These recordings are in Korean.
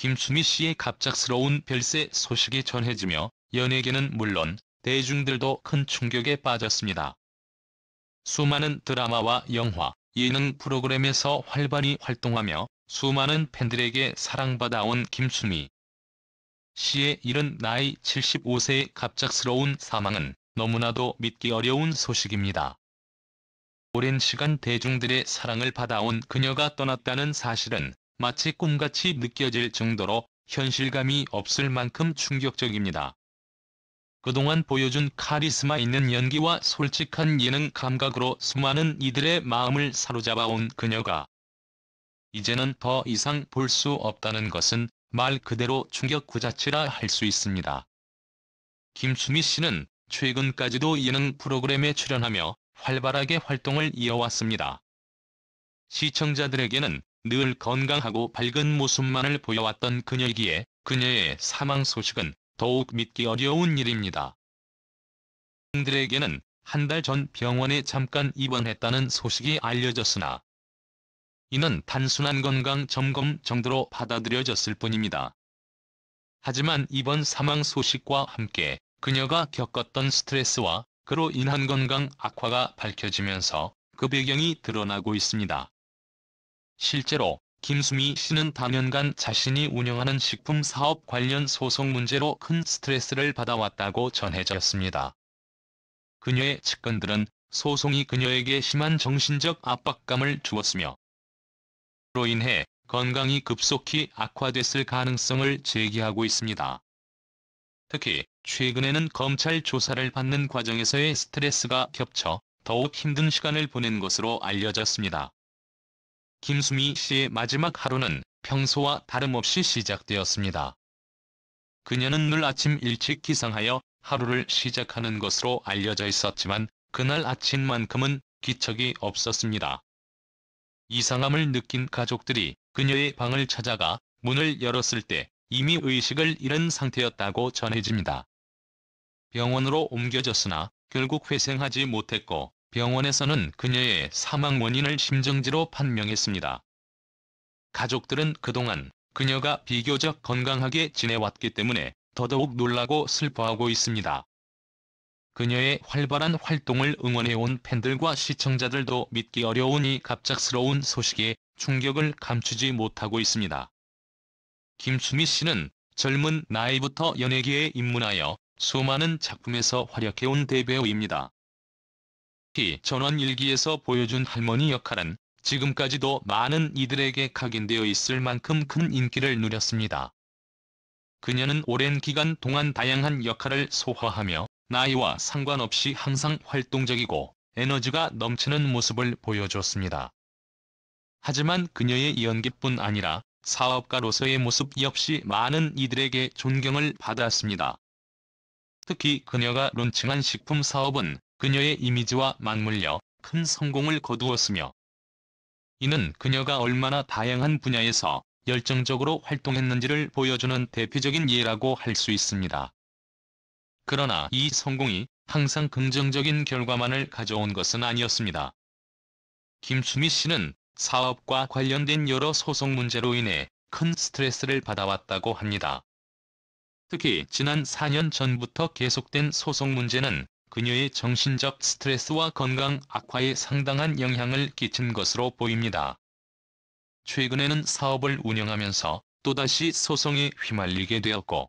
김수미 씨의 갑작스러운 별세 소식이 전해지며 연예계는 물론 대중들도 큰 충격에 빠졌습니다. 수많은 드라마와 영화, 예능 프로그램에서 활발히 활동하며 수많은 팬들에게 사랑받아온 김수미 씨의 이른 나이 75세의 갑작스러운 사망은 너무나도 믿기 어려운 소식입니다. 오랜 시간 대중들의 사랑을 받아온 그녀가 떠났다는 사실은 마치 꿈같이 느껴질 정도로 현실감이 없을 만큼 충격적입니다. 그동안 보여준 카리스마 있는 연기와 솔직한 예능 감각으로 수많은 이들의 마음을 사로잡아온 그녀가 이제는 더 이상 볼 수 없다는 것은 말 그대로 충격 그 자체라 할 수 있습니다. 김수미 씨는 최근까지도 예능 프로그램에 출연하며 활발하게 활동을 이어왔습니다. 시청자들에게는 늘 건강하고 밝은 모습만을 보여왔던 그녀이기에 그녀의 사망 소식은 더욱 믿기 어려운 일입니다. 팬들에게는 한 달 전 병원에 잠깐 입원했다는 소식이 알려졌으나 이는 단순한 건강 점검 정도로 받아들여졌을 뿐입니다. 하지만 이번 사망 소식과 함께 그녀가 겪었던 스트레스와 그로 인한 건강 악화가 밝혀지면서 그 배경이 드러나고 있습니다. 실제로 김수미 씨는 다년간 자신이 운영하는 식품 사업 관련 소송 문제로 큰 스트레스를 받아왔다고 전해졌습니다. 그녀의 측근들은 소송이 그녀에게 심한 정신적 압박감을 주었으며 그로 인해 건강이 급속히 악화됐을 가능성을 제기하고 있습니다. 특히 최근에는 검찰 조사를 받는 과정에서의 스트레스가 겹쳐 더욱 힘든 시간을 보낸 것으로 알려졌습니다. 김수미 씨의 마지막 하루는 평소와 다름없이 시작되었습니다. 그녀는 늘 아침 일찍 기상하여 하루를 시작하는 것으로 알려져 있었지만 그날 아침만큼은 기척이 없었습니다. 이상함을 느낀 가족들이 그녀의 방을 찾아가 문을 열었을 때 이미 의식을 잃은 상태였다고 전해집니다. 병원으로 옮겨졌으나 결국 회생하지 못했고 병원에서는 그녀의 사망 원인을 심정지로 판명했습니다. 가족들은 그동안 그녀가 비교적 건강하게 지내왔기 때문에 더더욱 놀라고 슬퍼하고 있습니다. 그녀의 활발한 활동을 응원해온 팬들과 시청자들도 믿기 어려운 이 갑작스러운 소식에 충격을 감추지 못하고 있습니다. 김수미 씨는 젊은 나이부터 연예계에 입문하여 수많은 작품에서 활약해온 대배우입니다. 특히 전원일기에서 보여준 할머니 역할은 지금까지도 많은 이들에게 각인되어 있을 만큼 큰 인기를 누렸습니다. 그녀는 오랜 기간 동안 다양한 역할을 소화하며 나이와 상관없이 항상 활동적이고 에너지가 넘치는 모습을 보여줬습니다. 하지만 그녀의 연기뿐 아니라 사업가로서의 모습 역시 많은 이들에게 존경을 받았습니다. 특히 그녀가 론칭한 식품 사업은 그녀의 이미지와 맞물려 큰 성공을 거두었으며 이는 그녀가 얼마나 다양한 분야에서 열정적으로 활동했는지를 보여주는 대표적인 예라고 할 수 있습니다. 그러나 이 성공이 항상 긍정적인 결과만을 가져온 것은 아니었습니다. 김수미 씨는 사업과 관련된 여러 소송 문제로 인해 큰 스트레스를 받아왔다고 합니다. 특히 지난 4년 전부터 계속된 소송 문제는 그녀의 정신적 스트레스와 건강 악화에 상당한 영향을 끼친 것으로 보입니다. 최근에는 사업을 운영하면서 또다시 소송에 휘말리게 되었고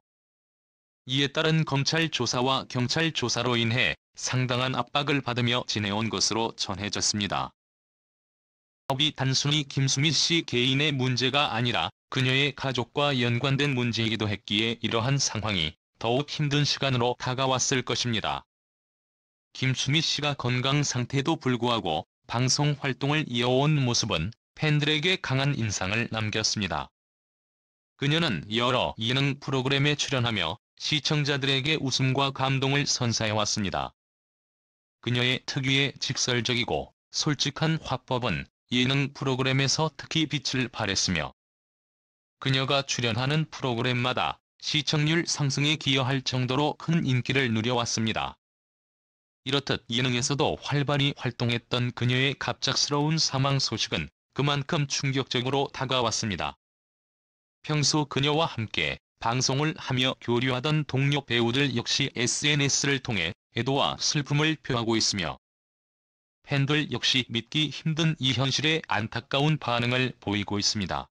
이에 따른 검찰 조사와 경찰 조사로 인해 상당한 압박을 받으며 지내온 것으로 전해졌습니다. 사업이 단순히 김수미 씨 개인의 문제가 아니라 그녀의 가족과 연관된 문제이기도 했기에 이러한 상황이 더욱 힘든 시간으로 다가왔을 것입니다. 김수미 씨가 건강 상태에도 불구하고 방송 활동을 이어온 모습은 팬들에게 강한 인상을 남겼습니다. 그녀는 여러 예능 프로그램에 출연하며 시청자들에게 웃음과 감동을 선사해왔습니다. 그녀의 특유의 직설적이고 솔직한 화법은 예능 프로그램에서 특히 빛을 발했으며 그녀가 출연하는 프로그램마다 시청률 상승에 기여할 정도로 큰 인기를 누려왔습니다. 이렇듯 예능에서도 활발히 활동했던 그녀의 갑작스러운 사망 소식은 그만큼 충격적으로 다가왔습니다. 평소 그녀와 함께 방송을 하며 교류하던 동료 배우들 역시 SNS를 통해 애도와 슬픔을 표하고 있으며 팬들 역시 믿기 힘든 이 현실에 안타까운 반응을 보이고 있습니다.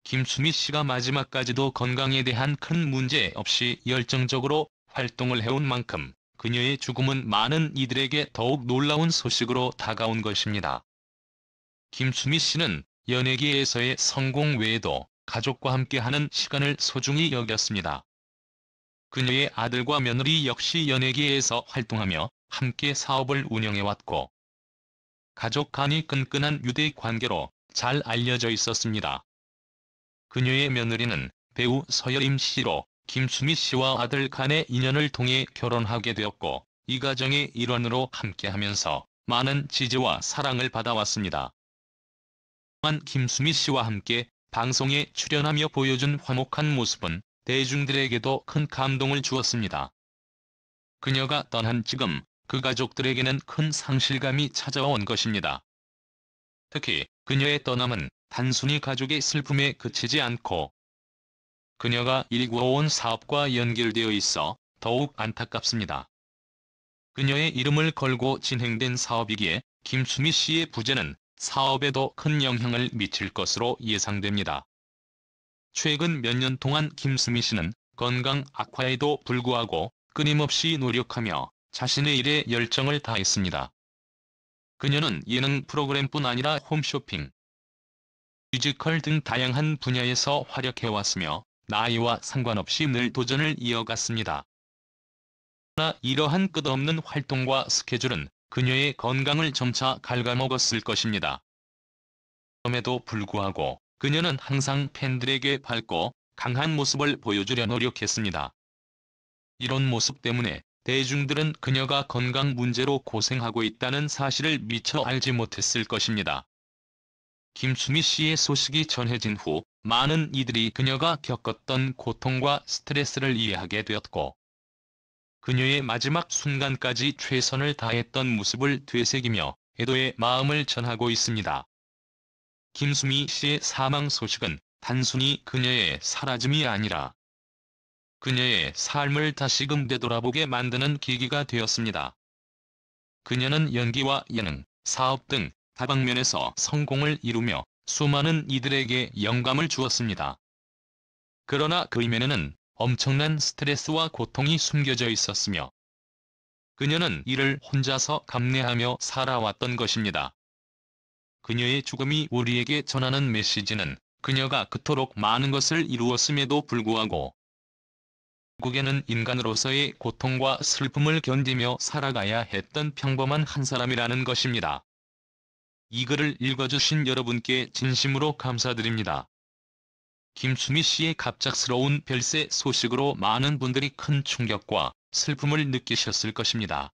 김수미 씨가 마지막까지도 건강에 대한 큰 문제 없이 열정적으로 활동을 해온 만큼 그녀의 죽음은 많은 이들에게 더욱 놀라운 소식으로 다가온 것입니다. 김수미 씨는 연예계에서의 성공 외에도 가족과 함께하는 시간을 소중히 여겼습니다. 그녀의 아들과 며느리 역시 연예계에서 활동하며 함께 사업을 운영해왔고 가족 간이 끈끈한 유대 관계로 잘 알려져 있었습니다. 그녀의 며느리는 배우 서여임 씨로 김수미 씨와 아들 간의 인연을 통해 결혼하게 되었고 이 가정의 일원으로 함께하면서 많은 지지와 사랑을 받아왔습니다. 또한 김수미 씨와 함께 방송에 출연하며 보여준 화목한 모습은 대중들에게도 큰 감동을 주었습니다. 그녀가 떠난 지금 그 가족들에게는 큰 상실감이 찾아온 것입니다. 특히 그녀의 떠남은 단순히 가족의 슬픔에 그치지 않고 그녀가 일구어온 사업과 연결되어 있어 더욱 안타깝습니다. 그녀의 이름을 걸고 진행된 사업이기에 김수미 씨의 부재는 사업에도 큰 영향을 미칠 것으로 예상됩니다. 최근 몇 년 동안 김수미 씨는 건강 악화에도 불구하고 끊임없이 노력하며 자신의 일에 열정을 다했습니다. 그녀는 예능 프로그램뿐 아니라 홈쇼핑, 뮤지컬 등 다양한 분야에서 활약해왔으며 나이와 상관없이 늘 도전을 이어갔습니다. 그러나 이러한 끝없는 활동과 스케줄은 그녀의 건강을 점차 갉아먹었을 것입니다. 그럼에도 불구하고 그녀는 항상 팬들에게 밝고 강한 모습을 보여주려 노력했습니다. 이런 모습 때문에 대중들은 그녀가 건강 문제로 고생하고 있다는 사실을 미처 알지 못했을 것입니다. 김수미 씨의 소식이 전해진 후 많은 이들이 그녀가 겪었던 고통과 스트레스를 이해하게 되었고 그녀의 마지막 순간까지 최선을 다했던 모습을 되새기며 애도의 마음을 전하고 있습니다. 김수미 씨의 사망 소식은 단순히 그녀의 사라짐이 아니라 그녀의 삶을 다시금 되돌아보게 만드는 계기가 되었습니다. 그녀는 연기와 예능, 사업 등 다방면에서 성공을 이루며 수많은 이들에게 영감을 주었습니다. 그러나 그 이면에는 엄청난 스트레스와 고통이 숨겨져 있었으며 그녀는 이를 혼자서 감내하며 살아왔던 것입니다. 그녀의 죽음이 우리에게 전하는 메시지는 그녀가 그토록 많은 것을 이루었음에도 불구하고 결국에는 인간으로서의 고통과 슬픔을 견디며 살아가야 했던 평범한 한 사람이라는 것입니다. 이 글을 읽어주신 여러분께 진심으로 감사드립니다. 김수미 씨의 갑작스러운 별세 소식으로 많은 분들이 큰 충격과 슬픔을 느끼셨을 것입니다.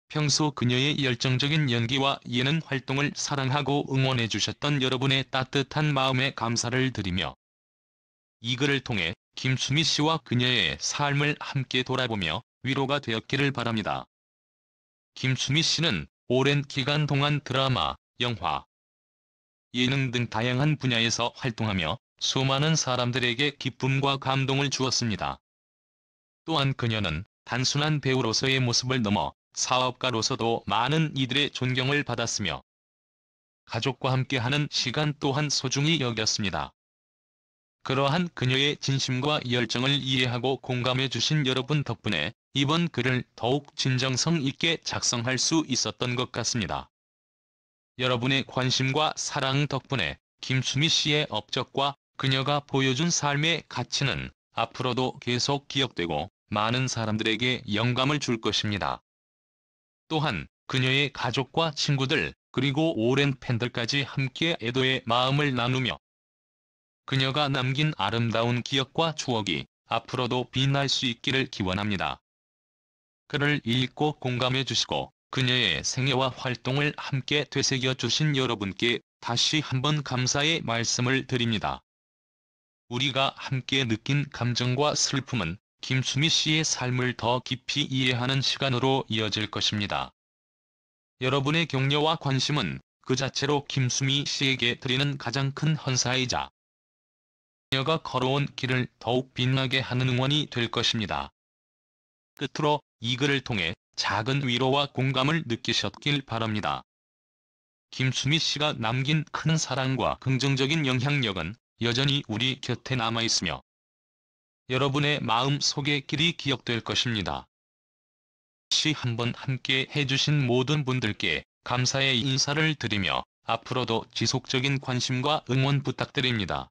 평소 그녀의 열정적인 연기와 예능 활동을 사랑하고 응원해주셨던 여러분의 따뜻한 마음에 감사를 드리며 이 글을 통해 김수미 씨와 그녀의 삶을 함께 돌아보며 위로가 되었기를 바랍니다. 김수미 씨는 오랜 기간 동안 드라마, 영화, 예능 등 다양한 분야에서 활동하며 수많은 사람들에게 기쁨과 감동을 주었습니다. 또한 그녀는 단순한 배우로서의 모습을 넘어 사업가로서도 많은 이들의 존경을 받았으며 가족과 함께하는 시간 또한 소중히 여겼습니다. 그러한 그녀의 진심과 열정을 이해하고 공감해 주신 여러분 덕분에 이번 글을 더욱 진정성 있게 작성할 수 있었던 것 같습니다. 여러분의 관심과 사랑 덕분에 김수미 씨의 업적과 그녀가 보여준 삶의 가치는 앞으로도 계속 기억되고 많은 사람들에게 영감을 줄 것입니다. 또한 그녀의 가족과 친구들 그리고 오랜 팬들까지 함께 애도의 마음을 나누며 그녀가 남긴 아름다운 기억과 추억이 앞으로도 빛날 수 있기를 기원합니다. 글을 읽고 공감해 주시고 그녀의 생애와 활동을 함께 되새겨 주신 여러분께 다시 한번 감사의 말씀을 드립니다. 우리가 함께 느낀 감정과 슬픔은 김수미 씨의 삶을 더 깊이 이해하는 시간으로 이어질 것입니다. 여러분의 격려와 관심은 그 자체로 김수미 씨에게 드리는 가장 큰 헌사이자 그녀가 걸어온 길을 더욱 빛나게 하는 응원이 될 것입니다. 끝으로 이 글을 통해 작은 위로와 공감을 느끼셨길 바랍니다. 김수미 씨가 남긴 큰 사랑과 긍정적인 영향력은 여전히 우리 곁에 남아있으며 여러분의 마음 속에 길이 기억될 것입니다. 다시 한번 함께 해주신 모든 분들께 감사의 인사를 드리며 앞으로도 지속적인 관심과 응원 부탁드립니다.